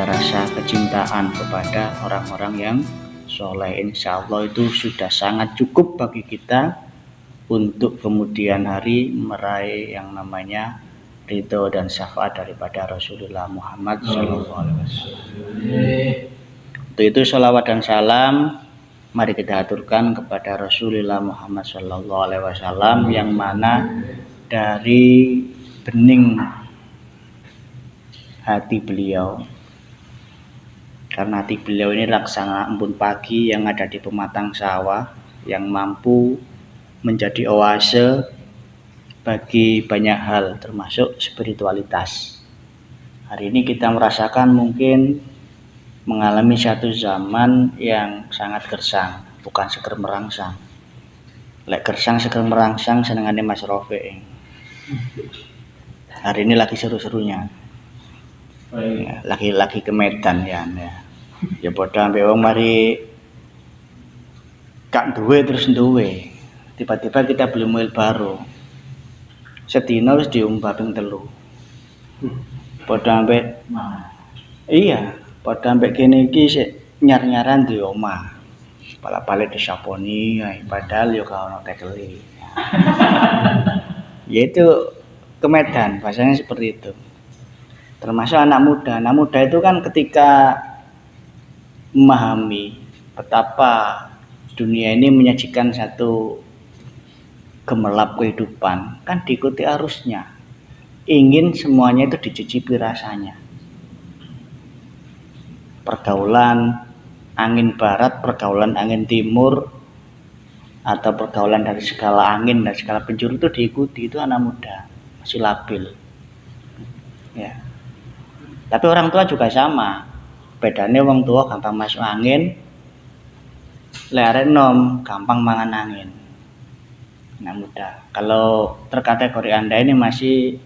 ada rasa kecintaan kepada orang-orang yang soleh. Insya Allah itu sudah sangat cukup bagi kita untuk kemudian hari meraih yang namanya ridho dan syafaat daripada Rasulullah Muhammad SAW. Untuk itu sholawat dan salam mari kita aturkan kepada Rasulullah Muhammad SAW yang mana dari bening hati beliau, karena hati beliau ini laksana embun pagi yang ada di pematang sawah yang mampu menjadi oase bagi banyak hal termasuk spiritualitas. Hari ini kita merasakan mungkin mengalami satu zaman yang sangat gersang, bukan seger merangsang. Lek gersang seger merangsang senengane Mas Rofiq. Hari ini lagi seru-serunya. Ya, lagi ke Medan ya. Ya padha ambek wong mari gak duwe terus duwe. Tiba-tiba kita beli mobil baru. Sedina wis diumbah ping 3. Padha ambek iya, padha ambek kene iki sik nyar-nyaran di omah. Pala-pale disaponi, padahal yo gak ono tekeli. Yaitu ke Medan, bahasanya seperti itu. Termasuk anak muda itu kan ketika memahami betapa dunia ini menyajikan satu gemerlap kehidupan, kan diikuti arusnya. Ingin semuanya itu dicicipi rasanya. Pergaulan angin barat, pergaulan angin timur, atau pergaulan dari segala angin dan segala penjuru itu diikuti, itu anak muda, masih labil. Ya. Tapi orang tua juga sama. Bedanya orang tua gampang masuk angin, lek nom gampang mangan angin. Anak muda. Kalau terkategori Anda ini masih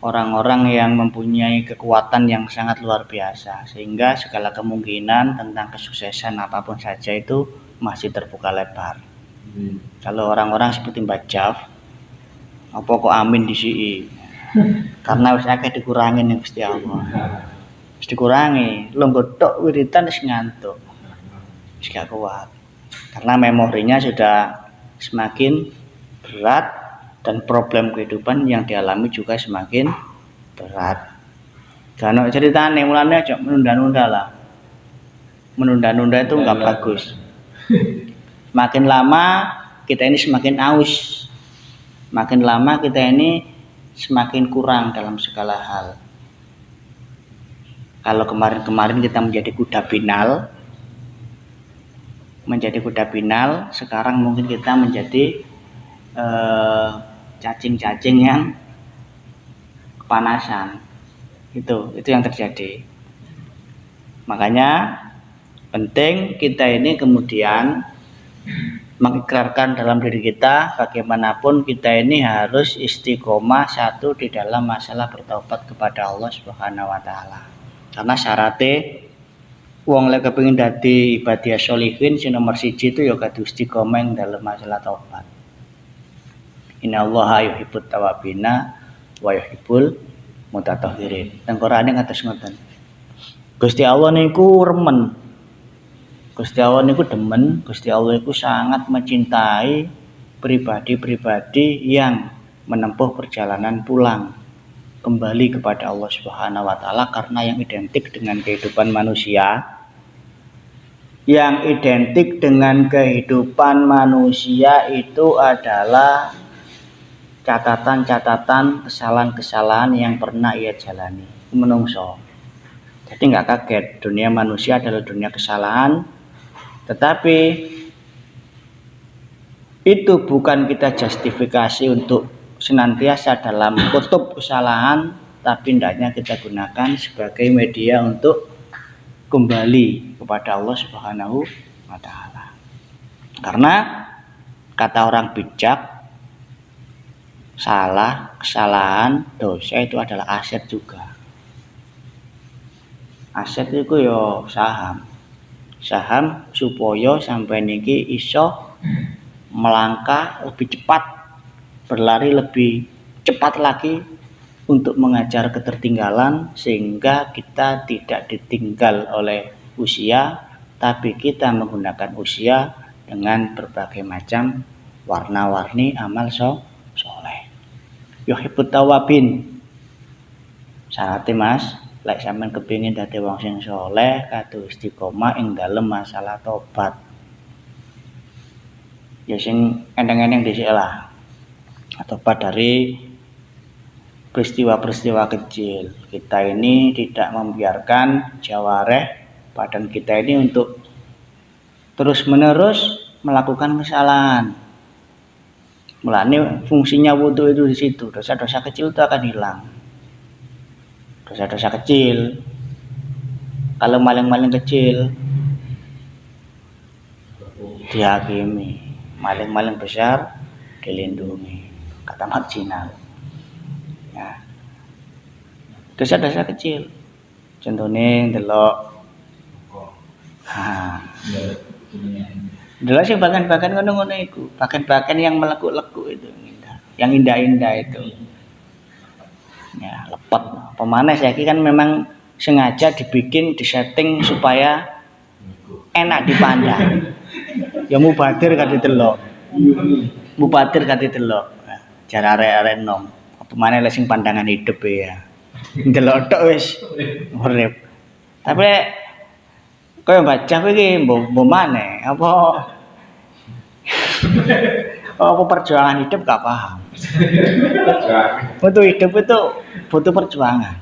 orang-orang yang mempunyai kekuatan yang sangat luar biasa, sehingga segala kemungkinan tentang kesuksesan apapun saja itu masih terbuka lebar. Kalau orang-orang seperti Mbak Jaf, apa kok amin disi? Karena wis akeh dikurangi ning Gusti Allah. Wis dikurangi, lungguh tok wiritan wis ngantuk. Wis gak kuat. Karena memorinya sudah semakin berat dan problem kehidupan yang dialami juga semakin berat. Karena ceritanya mulanya aja menunda-nunda lah. Menunda-nunda itu enggak bagus. Makin lama kita ini semakin aus. Makin lama kita ini semakin kurang dalam segala hal. Kalau kemarin-kemarin kita menjadi kuda binal, sekarang mungkin kita menjadi cacing-cacing yang kepanasan. Itu yang terjadi. Makanya penting kita ini kemudian mengikrarkan dalam diri kita bagaimanapun kita ini harus istiqomah satu di dalam masalah bertaubat kepada Allah Subhanahu wa taala. Karena syaratnya wong lek kepengin dadi ibadiah sholihin sing nomor 1 itu ya kudu istiqomah dalam masalah taubat. Innallaha yuhibbut tawabina wa yuhibbul mutatahhirin. Teng Qur'ane ngatos ngoten. Gusti Allah niku remen. Gusti Allah niku demen, Gusti Allah niku sangat mencintai pribadi-pribadi yang menempuh perjalanan pulang kembali kepada Allah Subhanahu wa taala, karena yang identik dengan kehidupan manusia itu adalah catatan-catatan kesalahan-kesalahan yang pernah ia jalani menungso. Jadi nggak kaget, dunia manusia adalah dunia kesalahan, tetapi itu bukan kita justifikasi untuk senantiasa dalam kutub kesalahan, tapi hendaknya kita gunakan sebagai media untuk kembali kepada Allah Subhanahu wa taala. Karena kata orang bijak, kesalahan, dosa itu adalah aset juga. Aset itu yo saham supaya sampai niki iso melangkah lebih cepat, berlari lebih cepat lagi untuk mengajar ketertinggalan sehingga kita tidak ditinggal oleh usia, tapi kita menggunakan usia dengan berbagai macam warna-warni amal soleh. Yuhibbut tawabin. Syaratnya Mas, lek sampean kepengin dadi wong sing soleh, kudu istiqomah ing dalem masalah tobat. Ya sing enteng-enteng dhisik lah. Tobat dari peristiwa-peristiwa kecil. Kita ini tidak membiarkan jawareh badan kita ini untuk terus-menerus melakukan kesalahan. Mulanya fungsinya wudu itu di situ. Dosa-dosa kecil itu akan hilang. Dosa-dosa kecil, kalau maling-maling kecil dihakimi, maling-maling besar dilindungi, kata marginal. Ya. Dosa-dosa kecil, contohnya delok, delok sih bagan-bagan ngono-ngono itu, bagan-bagan yang melekuk-lekuk itu, yang indah-indah itu. Ya, lepet. Pemana saya kan memang sengaja dibikin, disetting supaya enak dipandang. Ya mubadir kan ditelok. Mubadir kan ditelok. Cara arek-arek nom. Pemana lek sing pandangan hidup ya. Delok tok wis urip. Tapi koyo baca iki mbok maneh apa apa perjuangan hidup gak paham. Untuk hidup itu butuh perjuangan.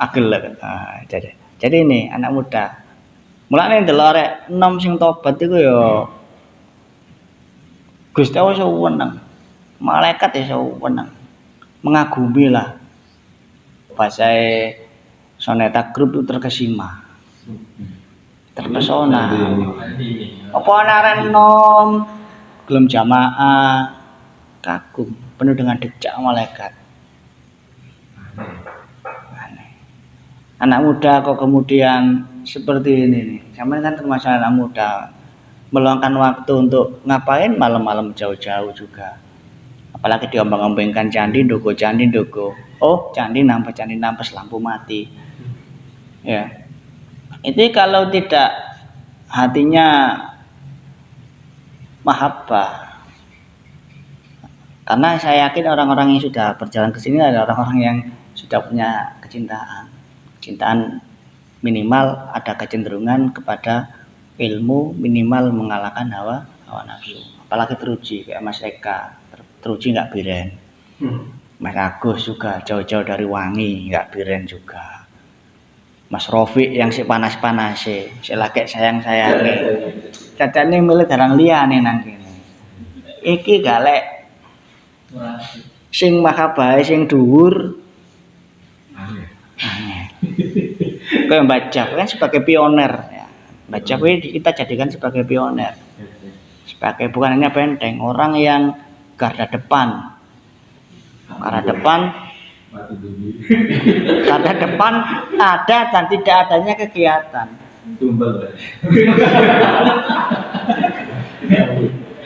Agel. Jadi ini anak muda. Mulane ndelok arek enom sing tobat iku ya Gusti Allah iso wenang. Malaikat iso wenang. Mengagumi lah. Bahasa Soneta Group itu terkesima. Terpesona. Apa ana arek enom gelem jamaah kagum penuh dengan decak malaikat. Anak muda kok kemudian seperti ini nih. Sampeyan kan termasuk anak muda. Meluangkan waktu untuk ngapain malam-malam jauh-jauh juga. Apalagi diombang-ombangkan candi ndoko. Oh, candi nampes lampu mati. Ya. Itu kalau tidak hatinya mahabbah. Karena saya yakin orang-orang yang sudah berjalan ke sini adalah orang-orang yang sudah punya kecintaan. Cintaan minimal ada kecenderungan kepada ilmu, minimal mengalahkan hawa nafsu. Apalagi teruji kayak Mas Eka, teruji nggak biren. Mas Agus juga jauh-jauh dari Wangi nggak biren juga. Mas Rofiq yang si panas-panas si laki sayang-sayange. Cacane milih garang liyane nang kene. Iki galek sing makabae sing dhuwur. Kayak baca kan sebagai pioner ya. Baca kita jadikan sebagai pioner. Sebagai bukan hanya benteng, orang yang garda depan. Garda depan ada dan tidak adanya kegiatan.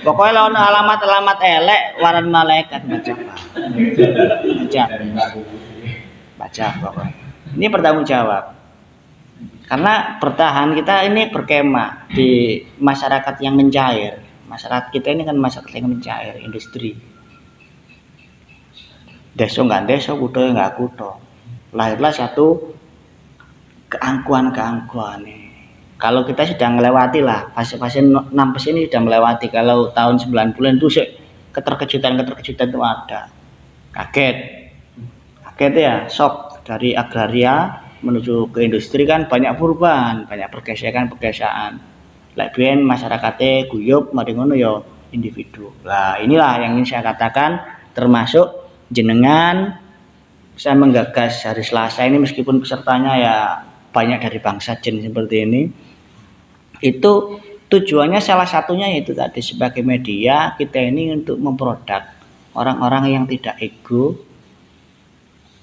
Pokoknya lawan alamat-alamat elek waran malaikat baca pokoknya. Ini bertanggung jawab. Karena bertahan kita ini berkemah di masyarakat yang mencair. Masyarakat kita ini kan masyarakat yang mencair, industri. Desa nggak desa, kuto nggak kuto. Lahirlah satu keangkuhan nih. Kalau kita sudah melewati lah fase-fase nampes ini sudah melewati. Kalau tahun 90-an itu keterkejutan itu ada. Kaget ya, shock dari agraria menuju ke industri kan banyak perubahan, banyak pergeseran. Lek biyen masyarakate guyub mari ngono ya individu. Lah inilah yang ingin saya katakan termasuk jenengan saya menggagas hari Selasa ini meskipun pesertanya ya banyak dari bangsa jin seperti ini. Itu tujuannya salah satunya yaitu tadi sebagai media kita ini untuk memproduk orang-orang yang tidak ego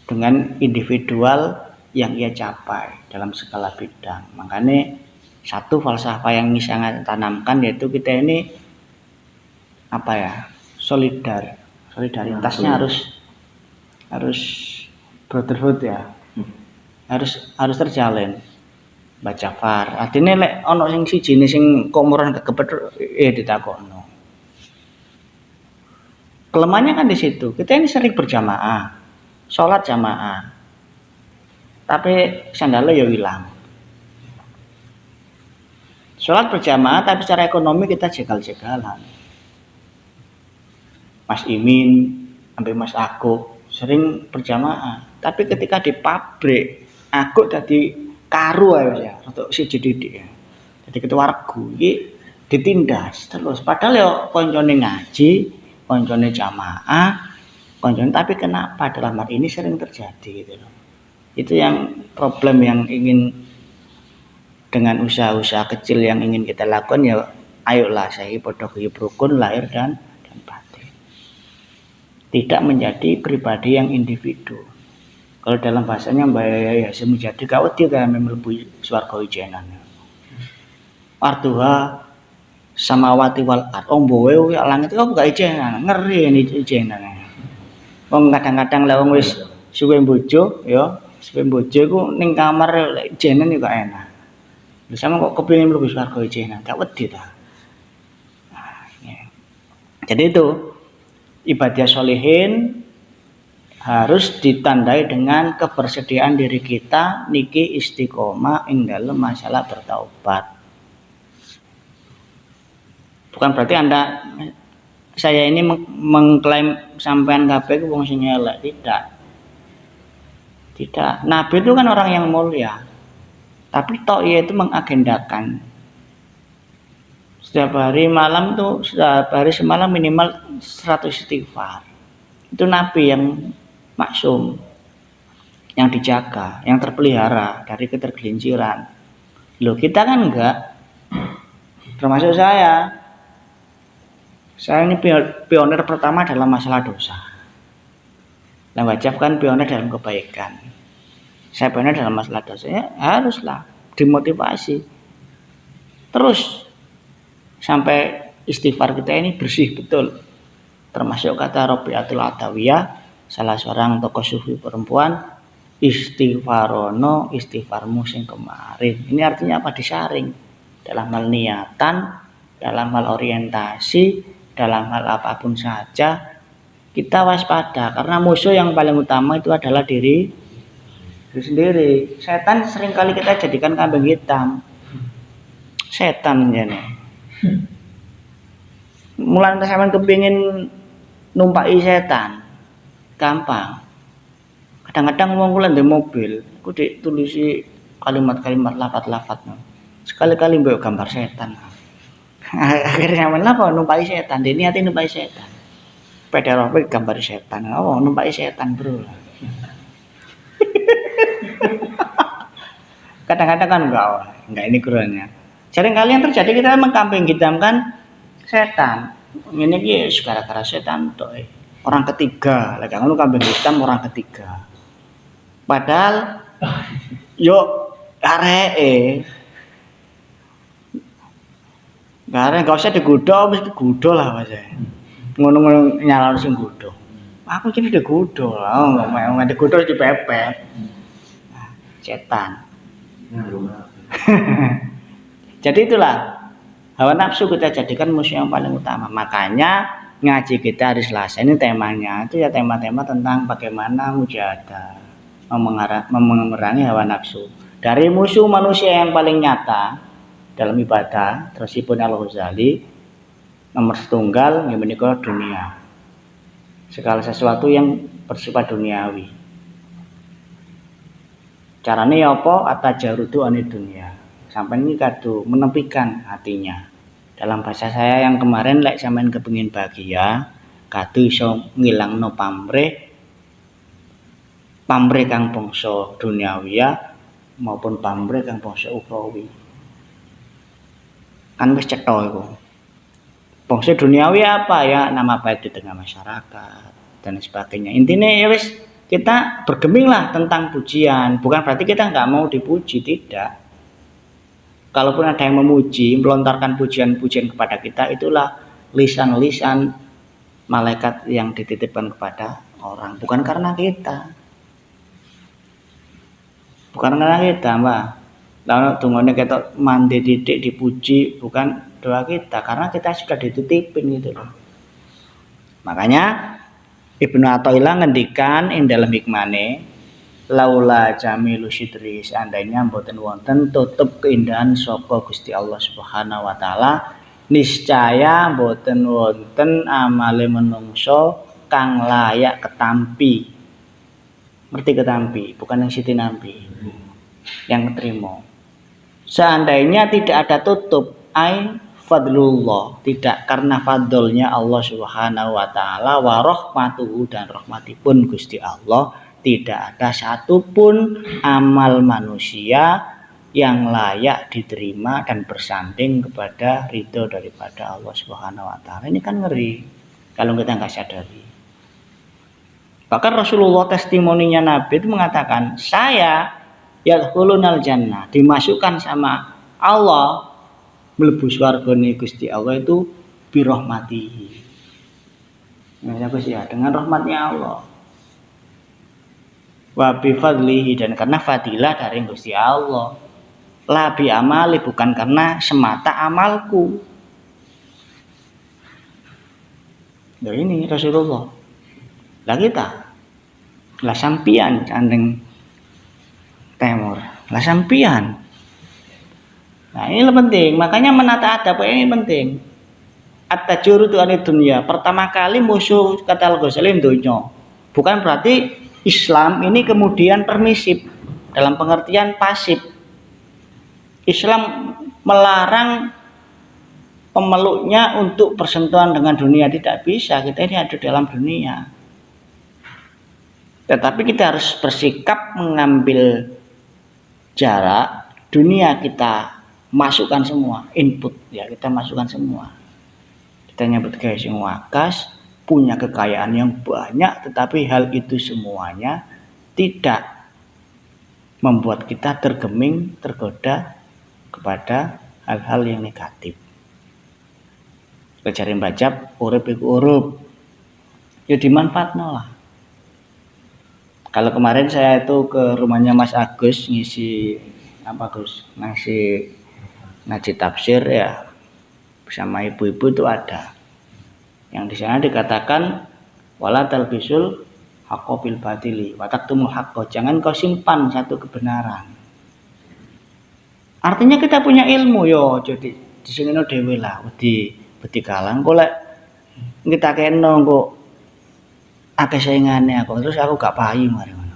dengan individual yang ia capai dalam segala bidang. Makanya satu falsafah yang sangat tanamkan yaitu kita ini solidar solidaritasnya harus brotherhood ya, harus terjalin. Baca far artinya lek ono sing siji sing komoran kekepet ditakokno. Kelemahannya kan di situ, kita ini sering berjamaah, sholat jamaah, tapi sandalnya ya hilang. Sholat berjamaah tapi secara ekonomi kita jegal-jegalan. Mas Imin sampai Mas Aku sering berjamaah, tapi ketika di pabrik aku tadi karu ya untuk siji didik ya. Jadi ketua regu iki ditindas terus padahal ya koncone ngaji, koncone jamaah, koncone tapi kenapa dalam hal ini sering terjadi gitu loh. Itu yang problem yang ingin dengan usaha-usaha kecil yang ingin kita lakukan ya ayolah saya podo guyub rukun lahir dan batin. Tidak menjadi pribadi yang individu. Kalau dalam bahasanya Mbak Yaya menjadi kawati kayak mlebu swarga ijenan. Arduha samawati wal ard. Ombowe langit kok gak ijenan, ngeri ini ijenan. Wong kadang-kadang lek wong wis suwe bojo ya, suwe bojo iku ning kamar lek ijenan iku enak. Lha sama kok kepengin mlebu swarga ijenan, gak wedi ta. Nah, ya. Jadi itu ibadah sholihin harus ditandai dengan kebersediaan diri kita niki istiqomah ing dalam masalah bertaubat. Bukan berarti saya ini mengklaim sampean kabeh ku wong sing elek, tidak. Tidak. Nabi itu kan orang yang mulia. Tapi Ta'iyah itu mengagendakan setiap hari malam tuh, setiap hari semalam minimal 100 istighfar. Itu Nabi yang maksum, yang dijaga, yang terpelihara dari ketergelinciran. Loh kita kan enggak, termasuk saya ini pionir pertama dalam masalah dosa. Yang wajib kan pionir dalam kebaikan. Saya pionir dalam masalah dosa, ya haruslah dimotivasi terus sampai istighfar kita ini bersih betul. Termasuk kata Rabi'atul Adawiyah, salah seorang tokoh sufi perempuan, istighfarono istighfarmu sing kemarin. Ini artinya apa? Disaring dalam hal niatan, dalam hal orientasi, dalam hal apapun saja kita waspada karena musuh yang paling utama itu adalah diri sendiri. Setan seringkali kita jadikan kambing hitam. Setan jane. Mulai sampean kepengin numpai setan gampang. Kadang-kadang wong kula ndek mobil, ku ditulisi kalimat-kalimat lafaz-lafaz. Sekali-kali mbok gambar setan. Akhirnya sampean apa numpai setan, diniati numpai setan. Peda rope gambar setan. Oh, numpai setan, Bro. Kadang-kadang kan enggak ini kurangnya. Sering kali yang terjadi kita mengkambing hitamkan setan. Ini ki gara-gara setan toh. Orang ketiga, lagi ngono kambing hitam orang ketiga. Padahal yo areke. Gak usah digodho, wis digodho lah Mas. Ngono-ngono nyalon sing godho. Aku iki digodho lah, ngomong digodho dipepet. Setan. Jadi itulah hawa nafsu kita jadikan musuh yang paling utama. Makanya ngaji kita hari Selasa ini temanya itu ya tema-tema tentang bagaimana mujahadah memerangi hawa nafsu. Dari musuh manusia yang paling nyata dalam ibadah, tersipun Al-Ghazali nomor setunggal yang menikah dunia. Segala sesuatu yang bersifat duniawi. Caranya apa? Atajarudu anid dunia. Sampai ini kado menepikan hatinya. Dalam bahasa saya yang kemarin lek sampean kepengin bahagia, kado iso ngilangno pamrih kang bangsa duniawi maupun pamrih kang bangsa ukhrawi. Kan wis cetha iku. Bangsa duniawi apa ya? Nama baik di tengah masyarakat dan sebagainya. Intinya ya wis kita bergeminglah tentang pujian. Bukan berarti kita nggak mau dipuji, tidak. Kalaupun ada yang memuji, melontarkan pujian-pujian kepada kita, itulah lisan-lisan malaikat yang dititipkan kepada orang, bukan karena kita. Bukan karena kita, Mbak. Lalu tunggunya kita mandi didik dipuji, bukan doa kita, karena kita sudah dititipin gitu loh. Makanya Ibnu Athaillah ngendikan ing dalam hikmane, laula jamilu sidri, seandainya mboten wonten tutup keindahan saka Gusti Allah Subhanahu wa taala, niscaya mboten wonten amale menungso kang layak ketampi. Ngerti ketampi, bukan yang siti nampi. Yang keterima. Seandainya tidak ada tutup, fadlullah, tidak karena fadlnya Allah Subhanahu wa taala, wa rahmatuhu, dan rahmatipun Gusti Allah, tidak ada satupun amal manusia yang layak diterima dan bersanding kepada ridho daripada Allah Subhanahu wa taala. Ini kan ngeri kalau kita nggak sadari. Bahkan Rasulullah testimoninya Nabi itu mengatakan, saya yadkhulunal jannah, dimasukkan sama Allah, mlebu swargane Gusti Allah itu birahmatihi. Nah, ya, dengan rahmatnya Allah. Wa bi fadlihi, dan karena fadilah dari Gusti Allah. La bi amali, bukan karena semata amalku. Nah, ini Rasulullah. Lah kita, lah sampian candeng temur, lah sampian. Nah ini penting, makanya menata adab ini penting. At-tajuru tu anid dunia. Pertama kali musuh kata Al-Ghazali dunia. Bukan berarti Islam ini kemudian permisif dalam pengertian pasif. Islam melarang pemeluknya untuk bersentuhan dengan dunia, tidak bisa. Kita ini ada dalam dunia. Tetapi kita harus bersikap mengambil jarak. Dunia kita masukkan semua, input ya, kita masukkan semua. Kita nyebut kayak sing wakas, punya kekayaan yang banyak, tetapi hal itu semuanya tidak membuat kita tergeming, tergoda kepada hal-hal yang negatif. Kejarin bajab, urip iku urup, ya dimanfaatno lah. Kalau kemarin saya itu ke rumahnya Mas Agus ngisi apa Gus, ngasih ngaji tafsir ya, bersama ibu-ibu itu ada yang di sana dikatakan wala talbisul haqqo bil batili wa taktumul haqqo, jangan kau simpan satu kebenaran. Artinya kita punya ilmu yo, jadi di sini no dewe lah, wedi kalang kok lek kita kena kok akeh saingane aku, terus aku gak payu mari ngono.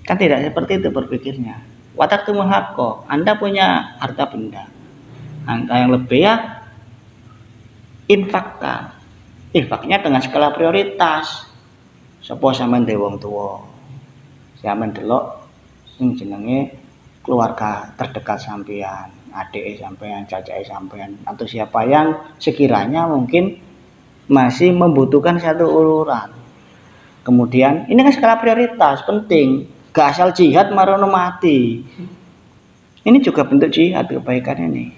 Kan tidak seperti itu berpikirnya. Watak tumul haqqo, Anda punya harta benda, angka yang lebih ya infakkan. Infaknya dengan skala prioritas. Sapa sampean de wong tuwa, sampean delok sing jenenge keluarga terdekat sampean, adik sampean, cacake sampean, atau siapa yang sekiranya mungkin masih membutuhkan satu uluran. Kemudian ini kan skala prioritas penting. Gak asal jihad marono mati. Ini juga bentuk jihad kebaikan ini.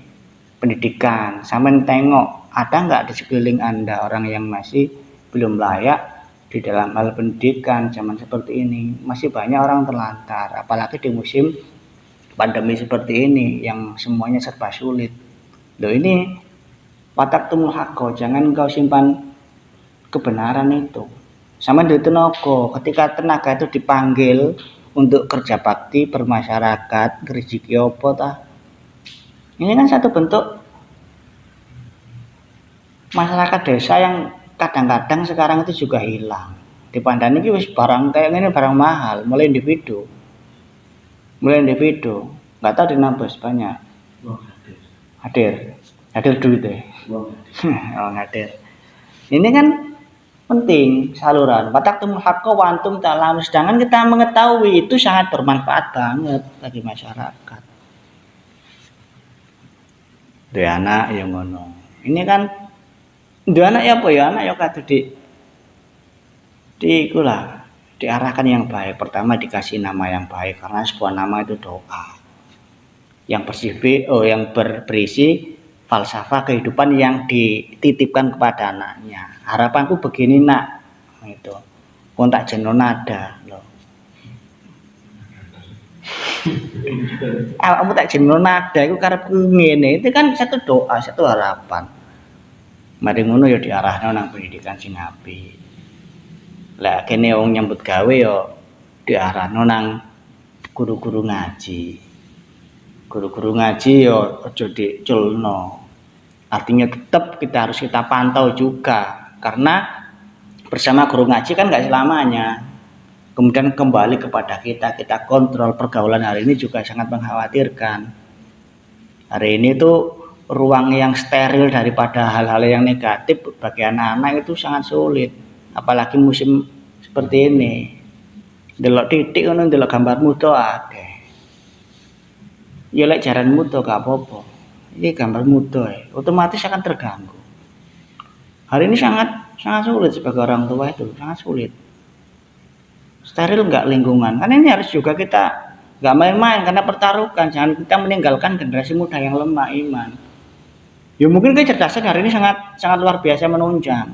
Pendidikan, sampean tengok ada nggak di sekeliling Anda orang yang masih belum layak di dalam hal pendidikan zaman seperti ini. Masih banyak orang terlantar, apalagi di musim pandemi seperti ini yang semuanya serba sulit. Loh ini watak tumul haqqo, jangan kau simpan kebenaran itu. Sama di tenaga, ketika tenaga itu dipanggil untuk kerja bakti bermasyarakat, rezeki apa tah? Ini kan satu bentuk masyarakat desa yang kadang-kadang sekarang itu juga hilang. Dipandang ini wis barang kayak ini barang mahal, mulai individu, nggak tahu di nabas banyak. Hadir duit deh. Oh hadir. Ini kan penting saluran watak tumul haqqo wa antum ta'lamun, sedangkan kita mengetahui itu sangat bermanfaat banget bagi masyarakat. Dua anak yang ngono. Ini kan dua anak ya apa ya, anak ya kado ikulah diarahkan yang baik. Pertama dikasih nama yang baik karena sebuah nama itu doa. Yang berisi falsafah kehidupan yang dititipkan kepada anaknya. Harapanku begini nak, itu kontak jenuh nada loh. Kamu tak jenuh nada, itu karepku ngene, itu kan satu doa, satu harapan. Mari ngono ya diarahno nang pendidikan sing apik. Lah kene wong nyambut gawe ya diarahno nang guru-guru ngaji. Guru-guru ngaji ya aja diculno. Artinya tetap harus kita pantau juga, karena bersama guru ngaji kan nggak selamanya. Kemudian kembali kepada kita kontrol. Pergaulan hari ini juga sangat mengkhawatirkan. Hari ini tuh ruang yang steril daripada hal-hal yang negatif bagi anak-anak itu sangat sulit. Apalagi musim seperti ini. Delok titik ngono, delok gambar muda akeh. Ya lek jaran muda gak apa-apa. Ini gambar muda otomatis akan terganggu. Hari ini sangat sulit sebagai orang tua, itu sangat sulit. Steril enggak lingkungan. Karena ini harus juga kita enggak main-main, karena pertaruhkan. Jangan kita meninggalkan generasi muda yang lemah iman. Ya mungkin kecerdasan hari ini sangat luar biasa menunjang.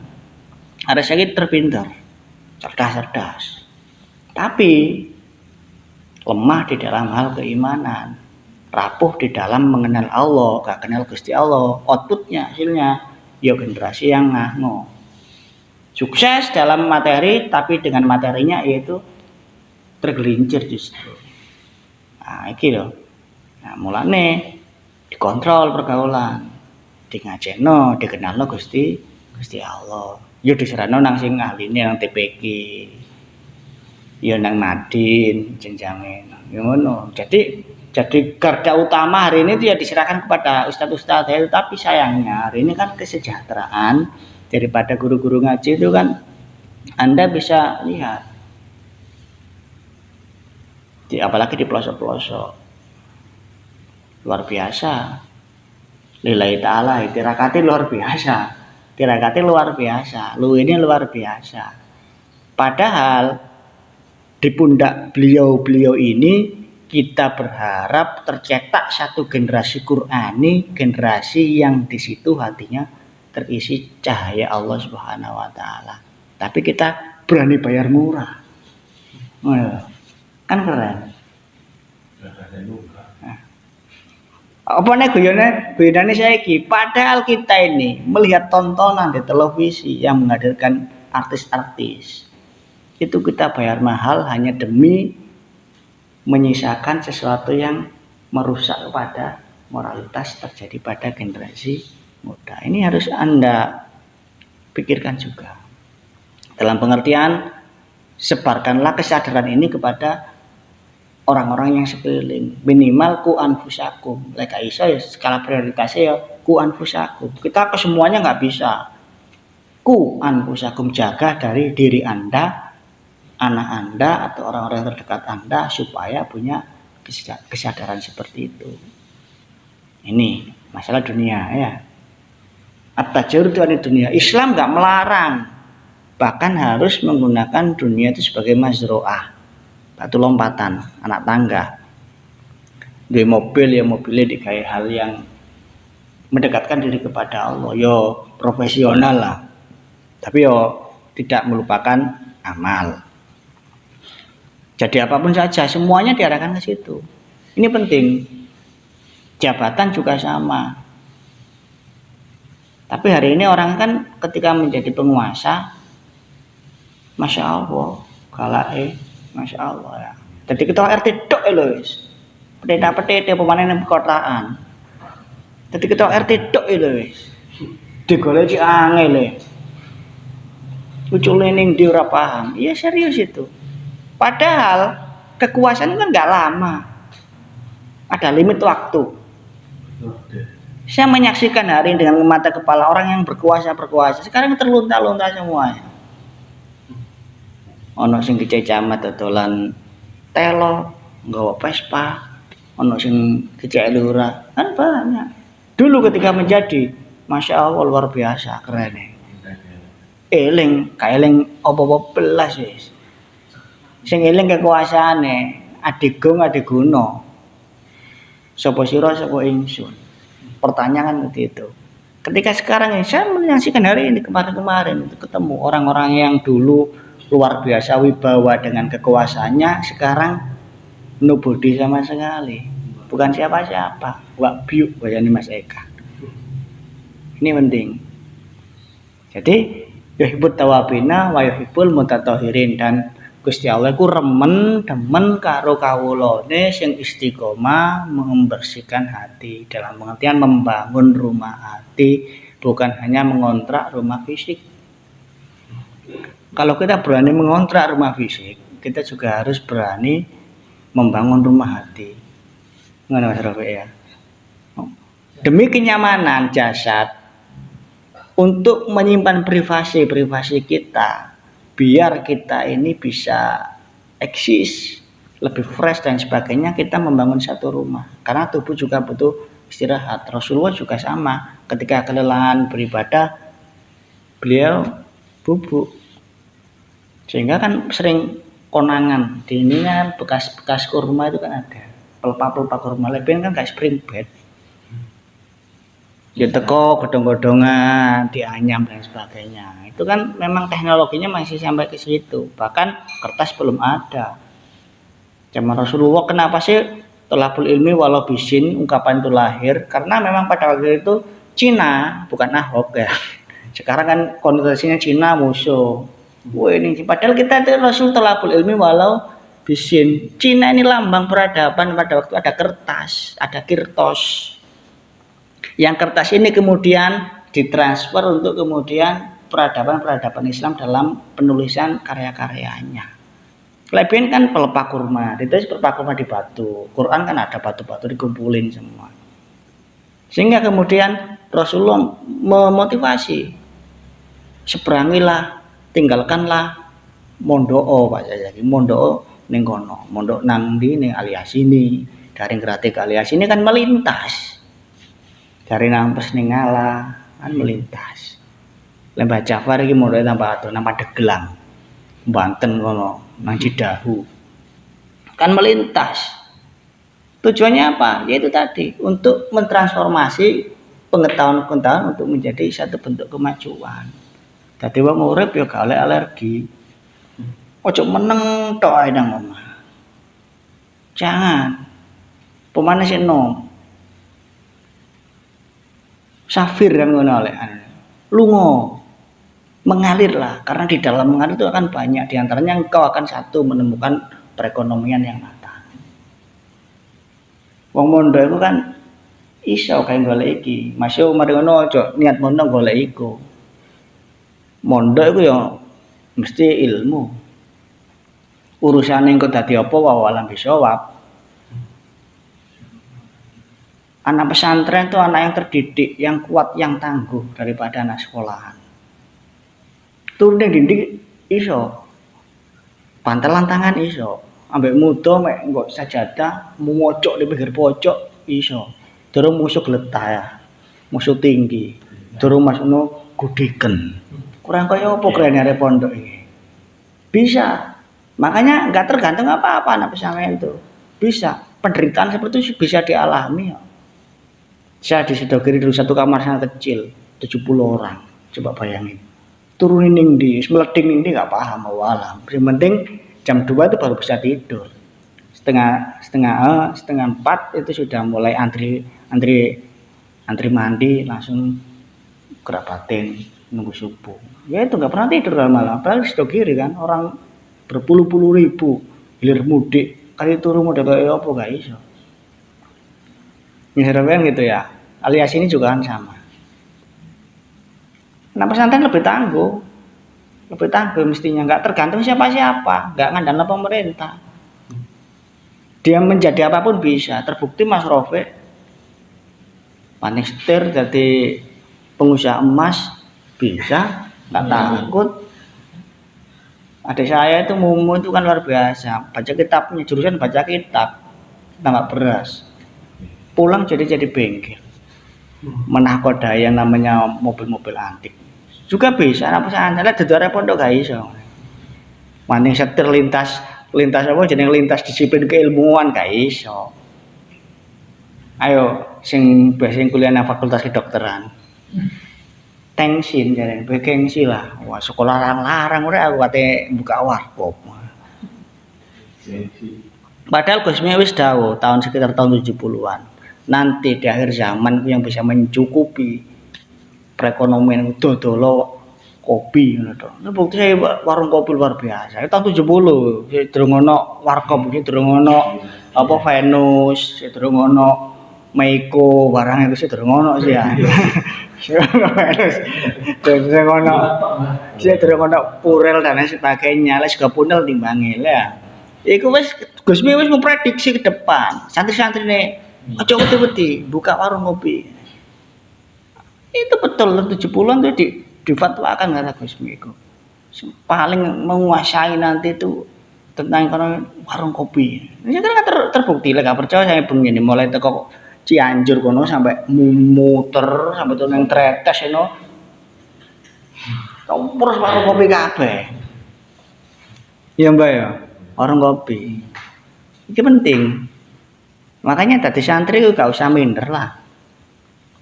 Harusnya kita terpintar, cerdas. Tapi lemah di dalam hal keimanan, rapuh di dalam mengenal Allah, gak kenal Gusti Allah. Outputnya, hasilnya, ya generasi yang ngahno. Sukses dalam materi, tapi dengan materinya yaitu tergelincir justru. Nah, iki loh. Nah, mulane dikontrol pergaulan, ngajeno, dikenalno Gusti Allah. Yo diserahno nang sing ahline nang TPQ. Ya nang Madin jenjange. Ya ngono. Jadi garda utama hari ini dia diserahkan kepada ustadz-ustadz, tapi sayangnya hari ini kan kesejahteraan daripada guru-guru ngaji itu kan Anda bisa lihat. Apalagi di pelosok-pelosok. Luar biasa. Lillahi ta'ala, tirakati luar biasa. Lu ini luar biasa. Padahal di pundak beliau ini kita berharap tercetak satu generasi Qur'ani, generasi yang di situ hatinya terisi cahaya Allah Subhanahu wa taala. Tapi kita berani bayar murah. Kan keren. Apa nih guyonane saiki? Padahal kita ini melihat tontonan di televisi yang menghadirkan artis-artis. Itu kita bayar mahal hanya demi menyisakan sesuatu yang merusak pada moralitas terjadi pada generasi muda. Ini harus Anda pikirkan juga. Dalam pengertian, sebarkanlah kesadaran ini kepada orang-orang yang sekeliling. Minimal ku anfusakum. Lek iso ya skala prioritasnya ya ku anfusakum. Kita ke semuanya nggak bisa. Ku anfusakum, jaga dari diri Anda, anak Anda atau orang-orang terdekat Anda supaya punya kesadaran seperti itu. Ini masalah dunia ya. At-tajawur itu dunia. Islam nggak melarang, bahkan harus menggunakan dunia itu sebagai mazroah, batu lompatan, anak tangga. Di mobil ya mobilnya digawe hal yang mendekatkan diri kepada Allah. Yo profesional lah, tapi yo tidak melupakan amal. Jadi apapun saja, semuanya diarahkan ke situ. Ini penting. Jabatan juga sama. Tapi hari ini orang kan ketika menjadi penguasa, Masya Allah, Masya Allah ya. Jadi kita RT dok Elois, petita pemanen perkotaan. Jadi kita RT dok Elois, digoleki angel ucul ning di ora paham. Iya serius itu. Padahal kekuasaan kan nggak lama, ada limit waktu. Saya menyaksikan hari ini dengan mata kepala orang yang berkuasa. Sekarang terlunta-lunta semuanya. Ono sing kececamat dodolan telo, nggawa Vespa, ono sing kecek lurah, kan banyak. Dulu ketika menjadi, Masya Allah luar biasa, keren. Eling, kaeling opo-opo belas wis. Sing eling kekuasaane, adigung adiguno. Sapa sira sapa ingsun. pertanyaan seperti itu. Ketika sekarang ini saya menyaksikan hari ini kemarin-kemarin itu ketemu orang-orang yang dulu luar biasa wibawa dengan kekuasaannya, sekarang nobody sama sekali, bukan siapa-siapa, wak biuk bayani Mas Eka. Ini penting. Jadi yuhibbut tawabina wa yuhibbul mutatahhirin, dan Gusti Allah ku remen demen karo kawulane sing istiqomah membersihkan hati, dalam pengertian membangun rumah hati, bukan hanya mengontrak rumah fisik. Kalau kita berani mengontrak rumah fisik, kita juga harus berani membangun rumah hati. Ngono Mas Rafi ya. Demi kenyamanan jasad, untuk menyimpan privasi kita, biar kita ini bisa eksis lebih fresh dan sebagainya, kita membangun satu rumah. Karena tubuh juga butuh istirahat. Rasulullah juga sama, ketika kelelahan beribadah beliau bubuk, sehingga kan sering konangan di ini kan, bekas kurma itu kan ada pelepah kurma, lebih kan kayak spring bed ya, teko godong-godongan dianyam dan sebagainya. Itu kan memang teknologinya masih sampai ke situ, bahkan kertas belum ada zaman Rasulullah. Kenapa sih tolabul ilmi walau bisin, ungkapan itu lahir karena memang pada waktu itu Cina, bukan Ahok ya, sekarang kan konotasinya Cina musuh. Wah ini padahal kita itu Rasul tolabul ilmi walau bisin. Cina ini lambang peradaban pada waktu ada kertas, ada kirtos. Yang kertas ini kemudian ditransfer untuk kemudian peradaban Islam dalam penulisan karya-karyanya. Lebihan kan pelepah kurma, ditulis pelepah kurma di batu. Quran kan ada batu-batu dikumpulin semua. Sehingga kemudian Rasulullah memotivasi, seberangilah, tinggalkanlah mondoo Pak Jayaki, mondoo ning kono, mondok nang ndi ning alias ini, dari Gratik alias ini kan melintas. Dari Nampes ning Ngalah kan melintas. Lembah Jafar iki mondok tambah atuh nang Pandeglang. Banten kono, nang Cidahu. Kan melintas. Tujuannya apa? Yaitu tadi untuk mentransformasi pengetahuan-pengetahuan untuk menjadi satu bentuk kemajuan. Dadi wong urip ya gak oleh alergi. Ojo meneng tok ae nang omah. Jangan. Pemane sik nom. Safir kan ngono oleh. Lunga. Mengalirlah, karena di dalam mengalir itu akan banyak, diantaranya engkau akan satu menemukan perekonomian yang matang. Wong mondo itu kan iso kayak golek iki, masih mari ngono aja niat mondo golek iku. Mondo iku ya mesti ilmu. Urusane engko dadi apa wa alam bisawab. Anak pesantren itu anak yang terdidik, yang kuat, yang tangguh daripada anak sekolahan. Turun dinding iso, pantalan tangan iso, ambek muda mek nggo sajadah mocok di pinggir pojok iso. Durung musuh gletah ya, musuh tinggi. Durung masukno gudiken. Kurang kaya apa krene arep pondok iki. Bisa. Makanya enggak tergantung apa-apa anak pesantren itu. Bisa. Penderitaan seperti itu bisa dialami ya. Saya di Sidogiri dulu satu kamar sangat kecil, 70 orang. Coba bayangin. Turunin ning ndi, meleding ning ndi enggak paham awalam. Yang penting jam 2 itu baru bisa tidur. Setengah 4 itu sudah mulai antri mandi, langsung kerabatin nunggu subuh. Ya itu enggak pernah tidur kalau malam. Apalagi Sidogiri kan orang berpuluh-puluh ribu hilir mudik, kali turu modal kaya apa gak iso. Misalkan gitu ya. Alias ini juga kan sama. Nah pesantren lebih tangguh mestinya, nggak tergantung siapa-siapa, nggak ngandalkan pemerintah. Dia menjadi apapun bisa. Terbukti Mas Rofi panik setir jadi pengusaha emas bisa, nggak takut. Adik saya itu Mumu itu kan luar biasa, baca kitabnya, jurusan baca kitab, tambah beras, pulang jadi bengkel, menakodai yang namanya mobil-mobil antik. Juga bisa, apa pesantren dedare pondok gak iso. Maning setir lintas apa jeneng lintas disiplin keilmuan gak iso. Ayo sing biasa kuliah nang fakultas kedokteran. Tengsin jarene, gengsi lah. Wah, sekolah larang-larang ora aku kate buka warkop. Padahal Gus Miftah wis dawuh tahun sekitar tahun 70-an. Nanti di akhir zaman yang bisa mencukupi perekonomian dodolo kopi ngono to. Nah, bukti saya warung kopi luar biasa. Itu tahun 70, durung ono warkop iki, durung ono apa Venus, durung ono Meiko, barang itu durung ono sih ya. Venus. Durung ono. Durung ono Purel dan lain sebagainya. Lah juga punel timbange lah. Iku wis Gus Mi wis memprediksi ke depan. Santri-santrine aja wedi-wedi buka warung kopi. Itu betul 70-an tuh difatwakan kata Gus Mi itu. Paling menguasai nanti itu tentang warung kopi. Ini kan terbukti lah, gak percaya saya begini mulai teko Cianjur kono sampai muter sampai tuh nang Tretes itu. Terus warung kopi kabeh. Iya Mbak ya. Warung kopi itu penting, makanya tadi santri gak usah minder lah.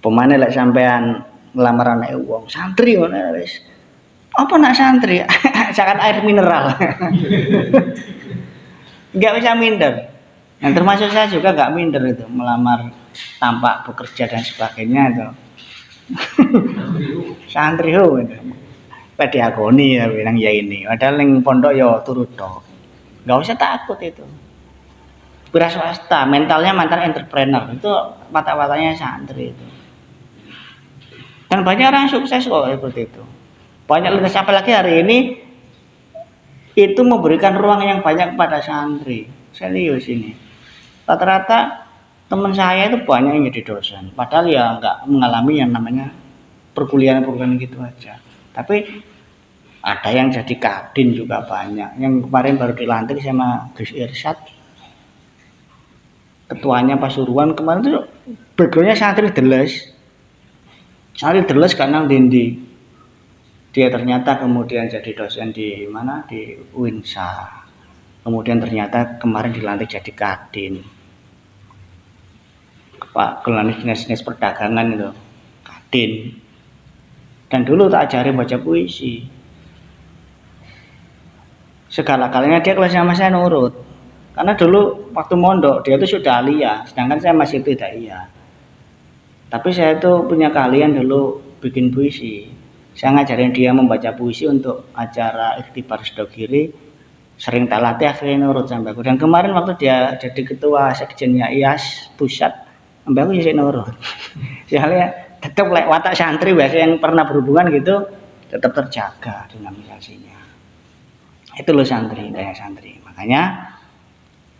Pemane lek sampean ngelamar anak wong santri ngono wis apa nak santri sakan air mineral. Gak bisa minder. Yang termasuk saya juga gak minder itu melamar tanpa bekerja dan sebagainya itu. Santri ho itu. Pediakoni ya bilang ya ini, padahal ning pondok ya turut tok. Gak usah takut itu. Wira swasta, mentalnya mantan entrepreneur itu mata-matanya santri itu. Dan banyak orang sukses kok seperti itu. Banyak lintas apalagi hari ini itu memberikan ruang yang banyak kepada santri. Serius ini. Rata-rata teman saya itu banyak yang jadi dosen. Padahal ya nggak mengalami yang namanya perkuliahan gitu aja. Tapi ada yang jadi kadin juga banyak. Yang kemarin baru dilantik sama Gus Irsyad, ketuanya Pasuruan kemarin tuh backgroundnya santri deles. Santri deles karena dindi. Dia ternyata kemudian jadi dosen di mana di UINSA. Kemudian ternyata kemarin dilantik jadi kadin. Pak Kelani dinas perdagangan itu kadin. Dan dulu tak ajarin baca puisi. Segala-galanya dia kalau sama saya nurut. Karena dulu waktu mondok dia itu sudah aliyah, sedangkan saya masih tidak iya. Tapi saya itu punya keahlian dulu bikin puisi. Saya ngajarin dia membaca puisi untuk acara ikhtibar sedogiri, sering tak latih akhirnya nurut sampai aku. Dan kemarin waktu dia jadi ketua sekjennya IAS pusat, sampai aku jadi nurut. Soalnya tetap watak santri biasa yang pernah berhubungan gitu tetap terjaga dinamisasinya. Itu loh santri, daya santri. Makanya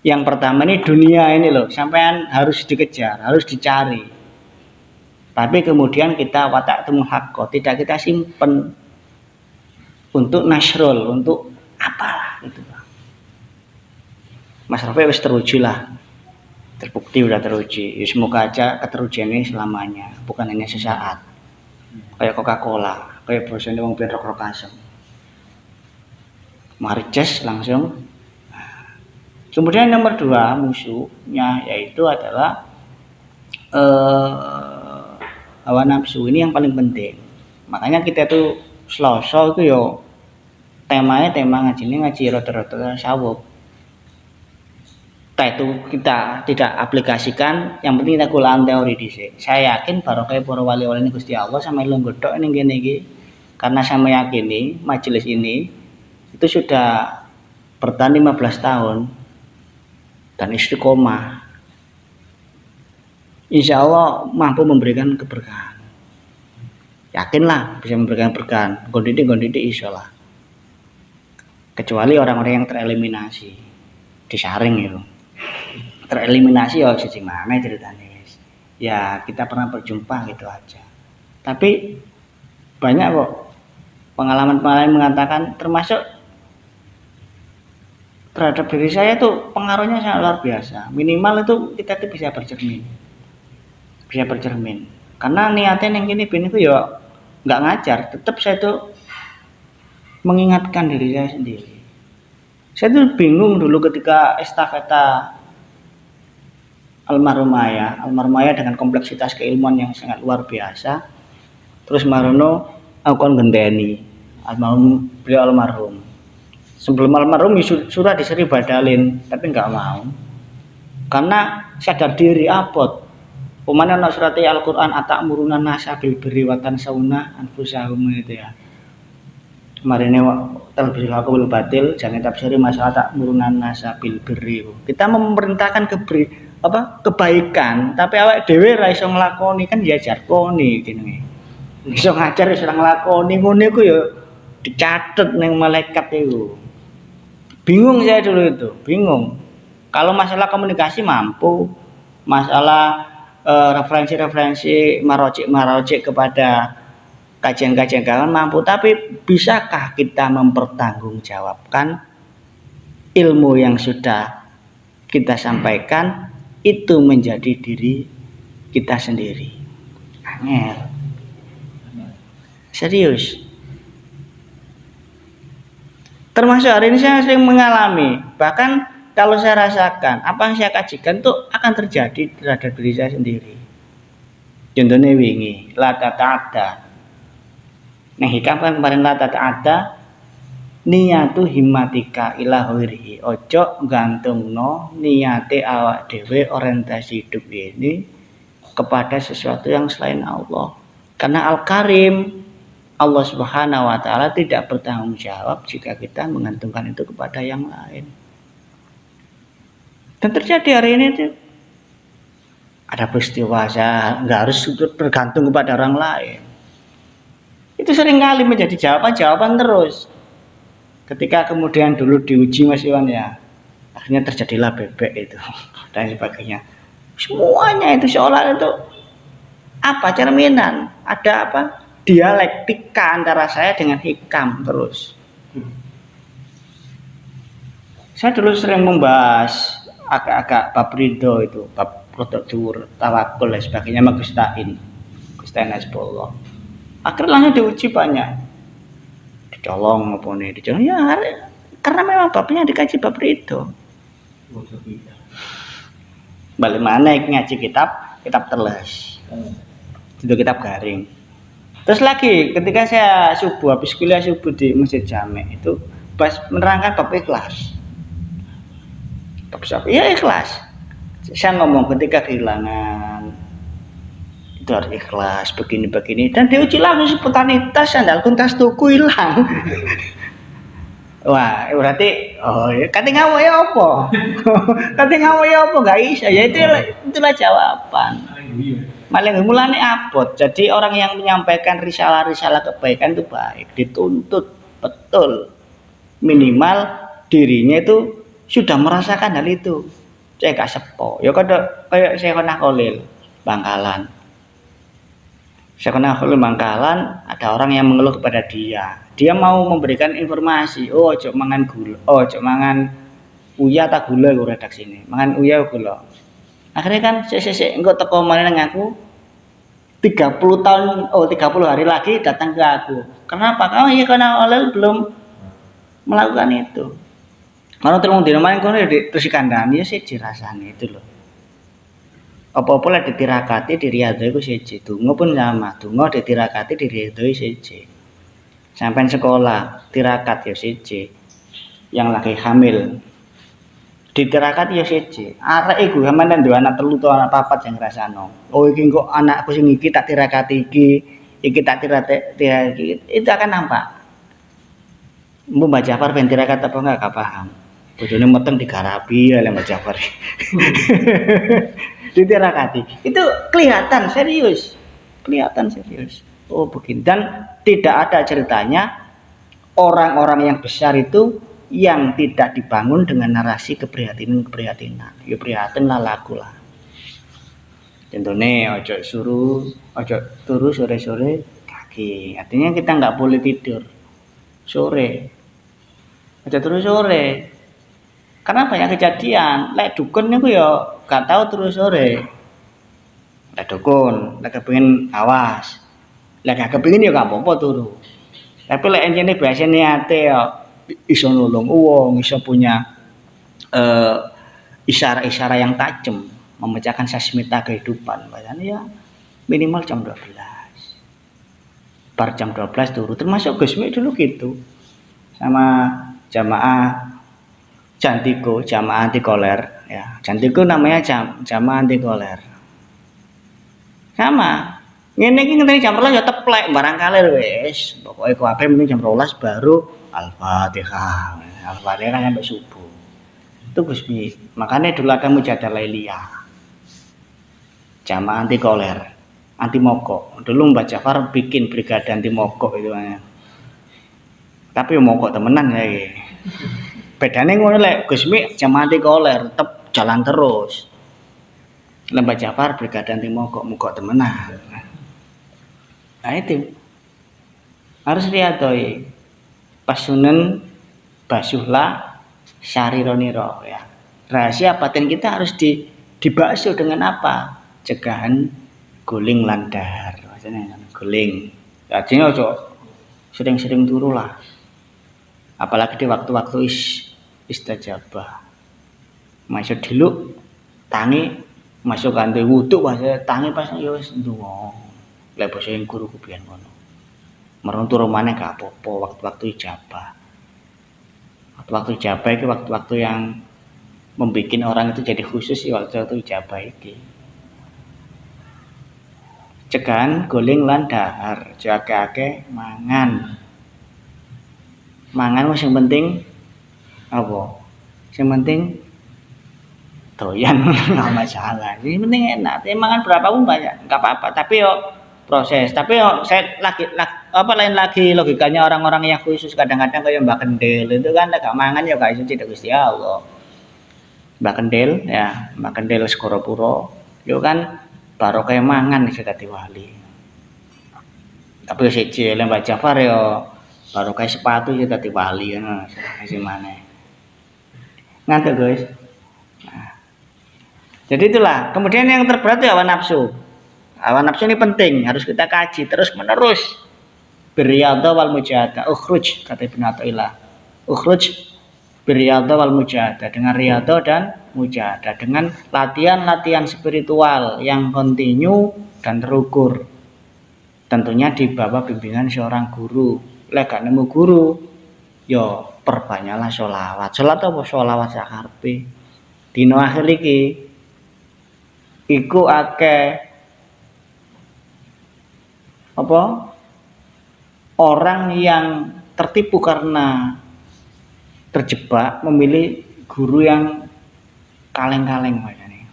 yang pertama ini dunia ini loh, sampean harus dikejar, harus dicari. Tapi kemudian kita watak temu hakko, tidak kita simpen untuk nasrul, untuk apalah gitu. Mas Rafi wis teruji lah, terbukti udah teruji. Ya, semoga aja keterujian ini selamanya, bukan hanya sesaat. Kayak Coca-Cola, kayak bosone wong ben rok-rok asem. Mari ces langsung. Kemudian nomor 2 musuhnya yaitu adalah hawa nafsu. Ini yang paling penting. Makanya kita tuh Selasa itu yo temanya tema ngaji rata-rata sawuk. Itu kita tidak aplikasikan, yang penting kita kulaan teori dhisik. Saya yakin barokah para wali-wali ini Gusti Allah sama ilmu godhok ning kene iki. Karena saya meyakini majelis ini itu sudah bertahan 15 tahun dan istiqomah. Insya Allah mampu memberikan keberkahan. Yakinlah bisa memberikan keberkahan. Gondidik insya Allah. Kecuali orang-orang yang tereliminasi, disaring itu. Tereliminasi ya sejauh mana ceritanya. Ya kita pernah berjumpa gitu aja. Tapi banyak kok pengalaman-pengalaman mengatakan termasuk terhadap diri saya tuh pengaruhnya sangat luar biasa. Minimal itu kita tuh bisa bercermin. Karena niatnya yang gini itu ya nggak ngajar. Tetap saya tuh mengingatkan diri saya sendiri. Saya tuh bingung dulu ketika estafeta almarhumah dengan kompleksitas keilmuan yang sangat luar biasa. Terus marono aku kon gendeni beliau almarhum. Sebelum almarhum surah diseri badalin, tapi nggak mau. Karena sadar diri apot. Pemana ana surat Al-Qur'an atamuruna nasa bil birri wa tansawna anfusahum itu ya. Kemarin terlebih aku belum batil, jangan tafsiri masalah takmuruna nasa bil birri. Kita memerintahkan kebaikan, tapi awak dhewe ra iso nglakoni kan ya jarkoni jenenge. Iso ngajar iso nglakoni ngono iku ya dicatet ning malaikat itu. Bingung saya dulu itu, bingung. Kalau masalah komunikasi mampu, masalah referensi-referensi marojik kepada kajian-kajian kawan mampu, tapi bisakah kita mempertanggungjawabkan ilmu yang sudah kita sampaikan itu menjadi diri kita sendiri? Angel. Serius. Termasuk hari ini saya sering mengalami, bahkan kalau saya rasakan apa yang saya kajikan itu akan terjadi terhadap diri saya sendiri. Contohnya wingi, la tata'adda. Nah hikam kan kemarin la tata'adda niyatu himmatika ila ghairihi. Ojo gantungno niate awak dhewe orientasi hidup ini kepada sesuatu yang selain Allah. Karena Al-Karim Allah Subhanahu wa taala tidak bertanggung jawab jika kita menggantungkan itu kepada yang lain. Dan terjadi hari ini itu ada peristiwa saya nggak harus bergantung kepada orang lain. Itu seringkali menjadi jawaban terus. Ketika kemudian dulu diuji Mas Iwan ya, akhirnya terjadilah bebek itu dan sebagainya. Semuanya itu seolah itu apa cerminan, ada apa dialektika antara saya dengan hikam terus. Saya dulu sering membahas agak-agak bab ridho itu, bab prosedur tawakul dan sebagainya sama Gustain Nasrullah. Akhirnya langsung diuji banyak, dicolong apa nih, dicolong ya karena memang babnya dikaji bab ridho. Balik mana ngaji kitab teles, itu kitab garing. Terus lagi ketika saya subuh habis kuliah subuh di Masjid Jami itu pas menerangkan bab ikhlas. Bab ya ikhlas. Saya ngomong ketika kehilangan itu harus ikhlas begini dan diuji langsung spontanitas sandalku tas tuku hilang. Wah berarti kate ngawo ya apa? Kate ngawo ya apa enggak bisa ya itulah jawaban. Malah mulane abot. Jadi orang yang menyampaikan risalah kebaikan itu baik, dituntut betul minimal dirinya itu sudah merasakan hal itu. Saya gak sepo. Ya kayak Syekhona Khalil Bangkalan. Syekhona Khalil Bangkalan ada orang yang mengeluh kepada dia. Dia mau memberikan informasi. Oh, ojo mangan gula. Oh, ojo mangan uya ta gula ku redaksi ini. Mangan uya gula. Akhirnya kan sesek engko teko meneh aku 30 hari lagi datang ke aku. Kenapa? Oh iya karena Khalil belum melakukan itu. Kalau terus di rumah kono terus kandhani ya siji rasane itu loh. Apa-apa lah ditirakati diriadoi ku siji. Donga pun sama, donga ditirakati diriadoi siji. Sampai sekolah tirakat ya siji. Yang lagi hamil ditirakat ya siji. Arek iku sampeyan duwe anak 3 utawa anak 4 sing ngrasano. Oh iki kok anakku sing iki tak tirakati iki tak tirakati itu akan nampak. Mbak Jafar ben tirakat apa enggak paham. Bojone meteng digarapi oleh Mbak Jafar. Ditirakati. Itu kelihatan serius. Oh begini dan tidak ada ceritanya orang-orang yang besar itu yang tidak dibangun dengan narasi keprihatinan. Ya prihatin lah laku lah. Contohnya ojo turu sore-sore kaki. Artinya kita nggak boleh tidur sore. Ojo turu sore. Karena banyak kejadian. Lek dukun niku ya gak tahu turu sore. Lek dukun, lek kepengin awas. Lek gak kepengin ya gak apa-apa turu. Tapi lek enjene biasa niate ya iso nolong wong, iso punya isyarat-isyarat yang tajam. memecahkan sasmita kehidupan. Bahkan ya minimal jam 12. Bar jam 12 turu. Termasuk Gus Mi dulu gitu. Sama jamaah Jantiko, jamaah anti koler ya. Jantiko namanya jamaah anti koler. Sama. Ngene iki ngenteni jam 12 ya teplek barangkali wis. Pokoke kabeh mending jam 12 baru Al-Fatihah. Al-Fatihah sampai subuh. Itu Gus Mi. Makanya dulu ada mujadah lailiyah. Jamaah anti koler, anti mogok. Dulu Mbak Jafar bikin brigade anti mogok itu. Tapi mogok temenan ya. Bedane ngono lek Gus Mi jamaah anti koler tetep jalan terus. Mbak Jafar brigade anti mogok temenan. Nah itu harus riadoi pasunen basuhlah syarironiro ya. Rahasia batin kita harus dibasuh dengan apa? Cegahan guling landar. Maksudnya guling. Artinya ojo sering-sering turu lah. Apalagi di waktu-waktu istajabah. Masuk dulu tangi masuk ganti wudu pas tangi pas ya wis ndonga. Lek basa ing guru kubiyen ngono. Merun turu maneh gak apa-apa waktu-waktu ijabah. Waktu-waktu ijabah itu waktu-waktu yang membuat orang itu jadi khusus sih waktu-waktu ijabah iki. Cegahan guling lan dahar, jagake mangan. Mangan wis sing penting apa? Sing penting doyan enggak masalah. Yang penting enak. Tapi mangan berapapun banyak, enggak apa-apa. Tapi yo proses. Tapi yo saya lain lagi logikanya orang-orang yang khusus kadang-kadang kayak Mbak Kendel itu kan enggak mangan ya gak iso cedhek Gusti Allah. Mbak Kendel ya, Mbak Kendel Sekoropuro. Yo kan barokah mangan iso dadi wali. Tapi siji Mbak Jafar yo barokah sepatu iso dadi wali ngono. Sing maneh. Ngantuk guys. Nah. Jadi itulah. Kemudian yang terberat itu hawa nafsu. Hawa nafsu ini penting, harus kita kaji terus menerus. Biriyadha wal mujahadah. Ukhruj kata Ibnu Athaillah. Ukhruj biriyadha wal mujahadah, dengan riyadha dan mujahadah, dengan latihan-latihan spiritual yang kontinu dan terukur. Tentunya di bawah bimbingan seorang guru. Lek gak nemu guru, yo perbanyaklah sholawat. Sholat apa sholawat sakarepe. Dino akhir iki iku akeh apa? Orang yang tertipu karena terjebak memilih guru yang kaleng-kaleng macamnya.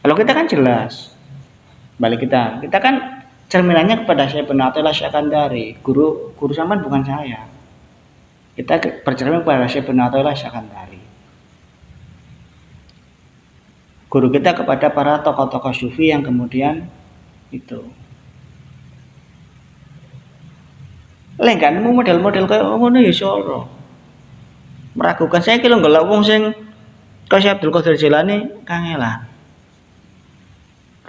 Kalau kita kan jelas, balik kita kan cerminannya kepada saya Penatela Syakandari, guru sampean bukan saya. Kita bercermin kepada saya Penatela Syakandari. Guru kita kepada para tokoh-tokoh sufi yang kemudian itu. Lek gak nemu model-model kayak ngono ya soro. Meragukan saya ki lho golek wong sing kaya Abdul Qadir Jilani kangelan.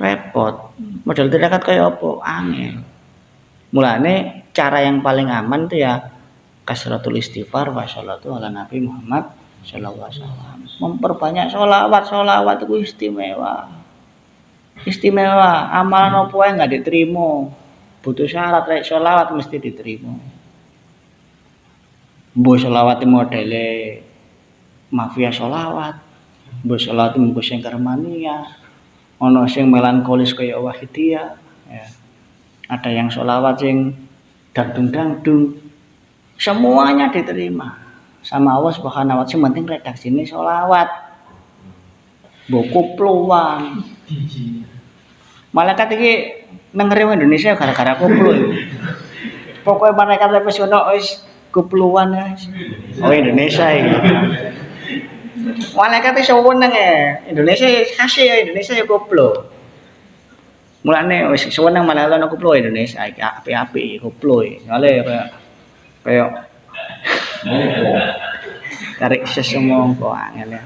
Repot. Model tirakat kaya apa? Angel. Mulane cara yang paling aman itu ya kasratul istighfar wa sholatu ala Nabi Muhammad sallallahu alaihi wasallam. Memperbanyak sholawat itu istimewa. Istimewa. Amalan apa yang enggak diterima. Butuh syarat rek sholawat mesti diterima. Mbok sholawat modele mafia sholawat, mbok sholawat mbok sing karmania, ana sing melankolis kaya Wahidiyah, ya. Ada yang sholawat sing dangdung-dangdung. Semuanya diterima sama Allah Subhanahu wa taala. Sing penting redaksine sholawat. Mbok kupluan. Malaikat iki nengere Indonesia gara-gara kuplu. Pokoknya malaikat wis ono wis kupluan wis. Oh Indonesia iki. Malaikat iso weneng Indonesia khas ya Indonesia ya kuplu. Mulane wis seneng malah ono kuplu Indonesia iki apik-apik kuplu. Ngale kaya tarik sesomongko angel ya.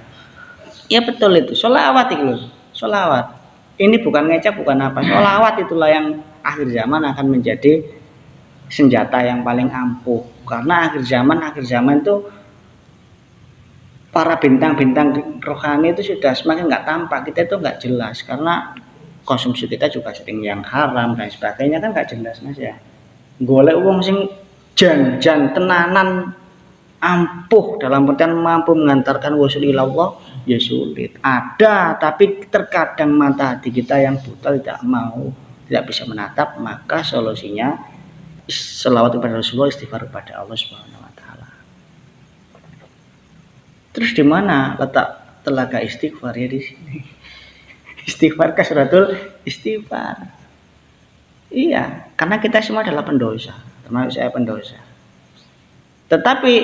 Ya betul itu. Sholawat itu loh. Sholawat. Ini bukan ngecap, bukan apa. Sholawat itulah yang akhir zaman akan menjadi senjata yang paling ampuh. Karena akhir zaman itu para bintang-bintang rohani itu sudah semakin nggak tampak, kita itu nggak jelas karena konsumsi kita juga sering yang haram dan sebagainya kan nggak jelas Mas ya. Golek wong sing jan-jan tenanan ampuh dalam artian mampu mengantarkan wusul ilallah ya sulit. Ada, tapi terkadang mata hati kita yang buta tidak mau, tidak bisa menatap, maka solusinya selawat kepada Rasulullah, istighfar kepada Allah Subhanahu wa taala. Terus di mana letak telaga istighfar ya di sini. Istighfar kasratul istighfar. Iya, karena kita semua adalah pendosa, termasuk saya pendosa. Tetapi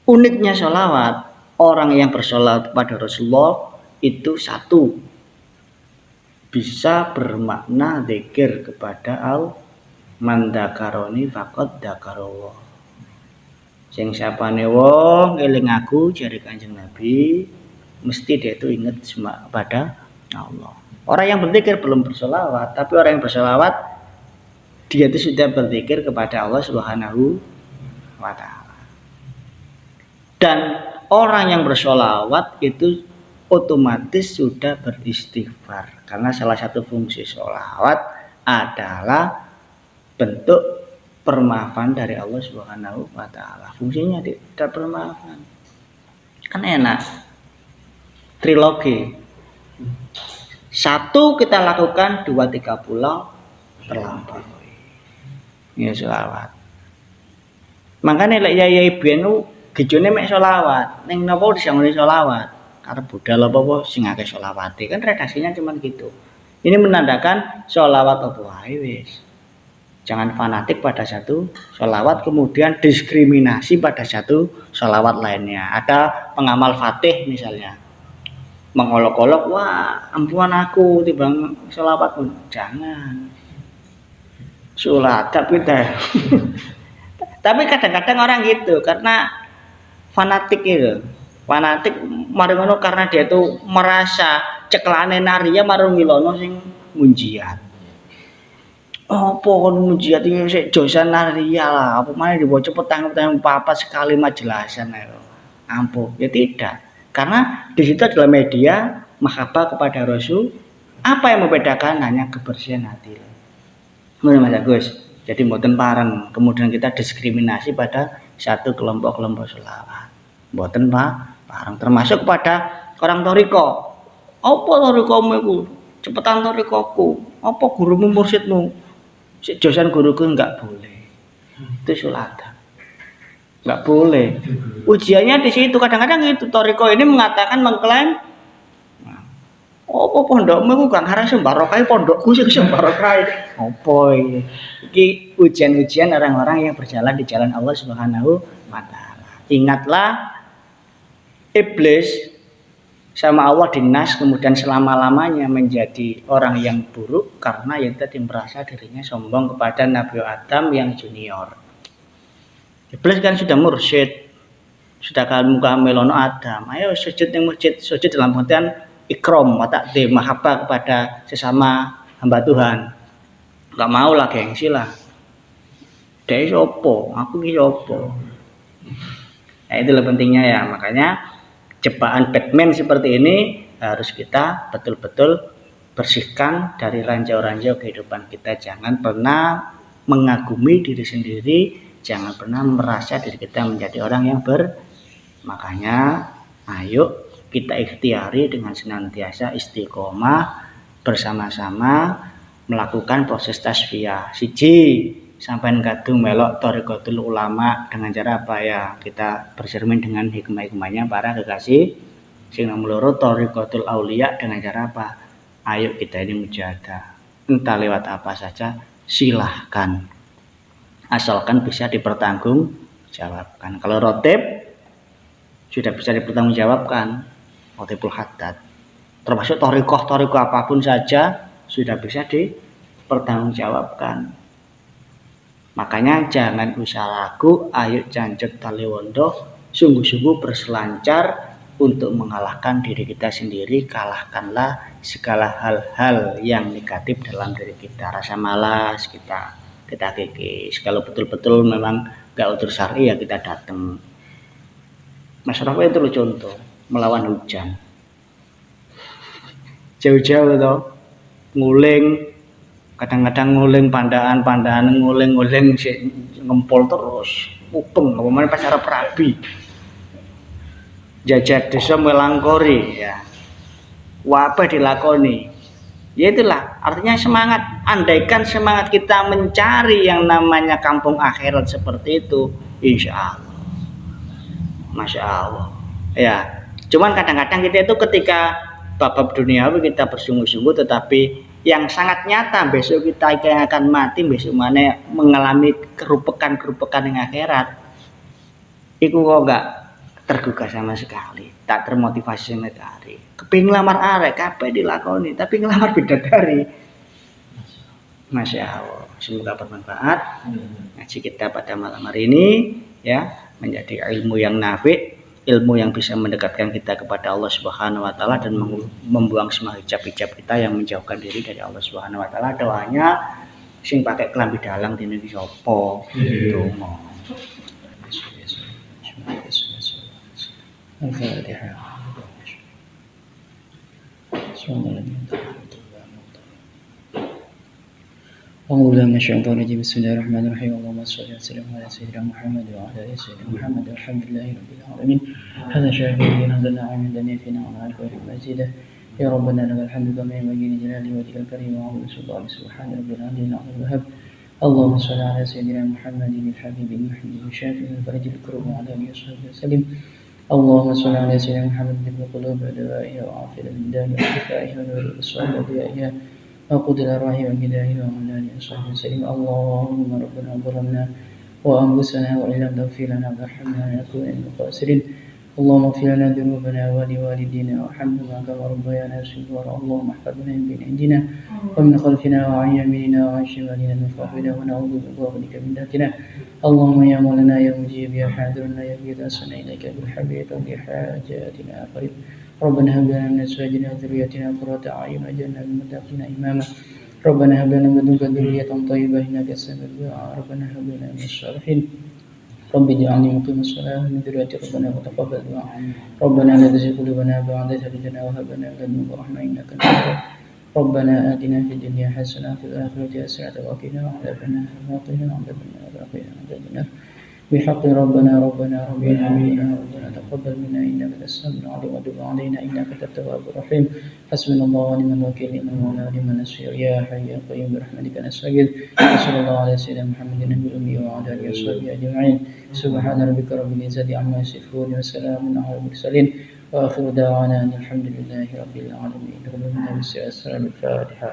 uniknya sholawat, orang yang bersolawat kepada Rasulullah itu satu, bisa bermakna zikir kepada Allah. Man dzakaroni faqad dzakarallah. Sing sapane wong eling aku jare Kanjeng Nabi, mesti dia itu ingat semua pada Allah. Orang yang berzikir belum bersolawat, tapi orang yang bersolawat dia itu sudah berzikir kepada Allah Subhanahu wa taala. Dan orang yang bersolawat itu otomatis sudah beristighfar, karena salah satu fungsi solawat adalah bentuk permaafan dari Allah Subhanahu wa taala. Fungsinya tidak permaafan. Kan enak. Trilogi. Satu kita lakukan, 2 3 pulau terlampaui. Ya solawat. Makanya lek yai biyen gejone mek selawat, ning napa disangoni selawat? Karena budal apa sing akeh selawate, kan redaksinya cuma gitu. Ini menandakan selawat apa wae wis. Jangan fanatik pada satu selawat kemudian diskriminasi pada satu selawat lainnya. Ada pengamal Fatih misalnya, mengolok-olok, wah ampuan aku timbang selawat pun. Jangan. Sholat tapi tapi kadang-kadang orang gitu karena fanatik itu, fanatik mari ngono karena dia itu merasa ceklane naria marung ngilono sing munjiat. Apa kon munjiat iki sik dosan naria lah, apa maneh diwaca petang-petang papat sekali majelasan ae. Ampuh, ya tidak. Karena di situ adalah media mahabbah kepada Rasul. Apa yang membedakan hanya kebersihan hati. Ngono Mas Agus. Jadi mboten pareng, kemudian kita diskriminasi pada satu kelompok-kelompok selawat. Mboten pareng, termasuk pada orang toriko. Apa torikomu iku? Cepetan torikoku. Apa gurumu mursyidmu? Sik josan guruku enggak boleh. Itu sulatan. Enggak boleh. Ujiannya di situ kadang-kadang itu toriko ini mengatakan mengklaim apa pondokmu iku gak ngarep sembarokahe pondokku sing sembarokahe. Apa iki? Iki ujian-ujian orang-orang yang berjalan di jalan Allah Subhanahu wa taala. Ingatlah iblis sama Allah dinas kemudian selama-lamanya menjadi orang yang buruk karena yang tadi merasa dirinya sombong kepada Nabi Adam yang junior. Iblis kan sudah mursyid, sudah kamu melono Adam. Ayo sujud yang masjid, sujud dalam pengertian ikram, takdim, mahabbah kepada sesama hamba Tuhan. Enggak mau lah gengsi lah. Dhewe sopo? Aku ki sopo? Nah, itulah pentingnya ya. Makanya jebakan Batman seperti ini harus kita betul-betul bersihkan dari ranjau-ranjau kehidupan kita. Jangan pernah mengagumi diri sendiri, jangan pernah merasa diri kita menjadi orang yang makanya ayo kita ikhtiari dengan senantiasa istiqomah bersama-sama melakukan proses tasfiyah. Siji, sampai kadung melok thariqatul ulama dengan cara apa ya? Kita bercermin dengan hikmah-hikmahnya para kekasih. Sing nomor loro thariqatul auliya dengan cara apa? Ayo kita ini mujahadah. Entah lewat apa saja silahkan. Asalkan bisa dipertanggungjawabkan. Kalau rotib sudah bisa dipertanggungjawabkan. Rotibul haddad. Termasuk thariqah apapun saja sudah bisa dipertanggungjawabkan. Makanya jangan usah ragu, ayo janjek taliwondo, sungguh-sungguh berselancar untuk mengalahkan diri kita sendiri. Kalahkanlah segala hal-hal yang negatif dalam diri kita, rasa malas kita kikis. Kalau betul-betul memang gak utur syar'i ya kita datang. Masyarakat itu loh contoh. melawan hujan. Jauh-jauh toh nguling, kadang-kadang nguling pandaan nguling ngempol terus mupeng apa pas arep rabi. Jajak desa melangkori ya. Apa dilakoni? Ya itulah artinya semangat. Andaikan semangat kita mencari yang namanya kampung akhirat seperti itu, insya Allah, masya Allah. Ya, cuman kadang-kadang kita itu ketika bab duniawi kita bersungguh-sungguh, tetapi yang sangat nyata besok kita yang akan mati, besok mana mengalami kerupekan yang akhirat, itu kok enggak tergugah sama sekali, tak termotivasi sama sekali. Kepingin lamar arek kabeh dilakoni, tapi ngelamar bidadari. Masya Allah, semoga bermanfaat ngaji kita pada malam hari ini ya, menjadi ilmu yang nafi', ilmu yang bisa mendekatkan kita kepada Allah Subhanahu wa taala dan membuang semua hijab-hijab kita yang menjauhkan diri dari Allah Subhanahu wa taala. Doanya sing pakai kelambi dalang dene iki sapa? Donga. Al-Fatihah. أعوذ بالله من الشيطان الرجيم بسم الله الرحمن الرحيم اللهم صل وسلم على سيدنا محمد وعلى آل سيدنا محمد والحمد لله رب العالمين هذا شاهدين هذا من دنيتنا وعلى الخير مزيدا يا ربنا لك الحمد كما ينبغي لجلال وجهك الكريم وعظيم سلطانك سبحان رب العالمين على الوهاب اللهم صل على سيدنا محمد الحبيب المحمد الشافي الفرج الكريم وعلى آله وصحبه وسلم اللهم صل على سيدنا محمد بن القلوب ودوائها وعافية الأبدان وشفائها ونور الأبصار وضيائها وقود الأرواح وجدائها وعلى آله وصحبه وسلم اللهم ربنا ظلمنا وأنفسنا وإن لم تغفر لنا وترحمنا لنكون من الخاسرين اللهم اغفر لنا ذنوبنا ولوالدينا وارحمهما كما ربيانا صغارا اللهم احفظنا من بين أيدينا ومن خلفنا وعن يميننا وعن شمالنا من فوقنا ونعوذ بفضلك من ذاتنا اللهم يا مولانا يا مجيب يا حاضرنا يا بيد أسنا إليك بالحبيب بحاجاتنا قريب ربنا هب لنا من أزواجنا وذرياتنا قرة أعين واجعلنا للمتقين إماما ربنا هب لنا من لدنك ذرية طيبة إنك سميع الدعاء ربنا هب لنا من الصالحين رب اجعلني مقيم الصلاة من ذريتي ربنا وتقبل دعاء ربنا لا تزغ قلوبنا بعد إذ هديتنا وهب لنا من لدنك رحمة إنك أنت الوهاب ربنا آتنا في الدنيا حسنة وفي الآخرة حسنة وقنا عذاب النار بحق ربنا ربنا تقبل منا إنك أنت السميع العليم وتب علينا إنك أنت التواب الرحيم حسبنا الله ونعم الوكيل نعم المولى ونعم النصير يا حي يا قيوم برحمتك نستغيث وصلى الله على سيدنا محمد النبي الأمي وعلى آله وصحبه أجمعين سبحان ربك رب العزة عما يصفون وسلام على المرسلين وآخر دعوانا أن الحمد لله رب العالمين. الفاتحة.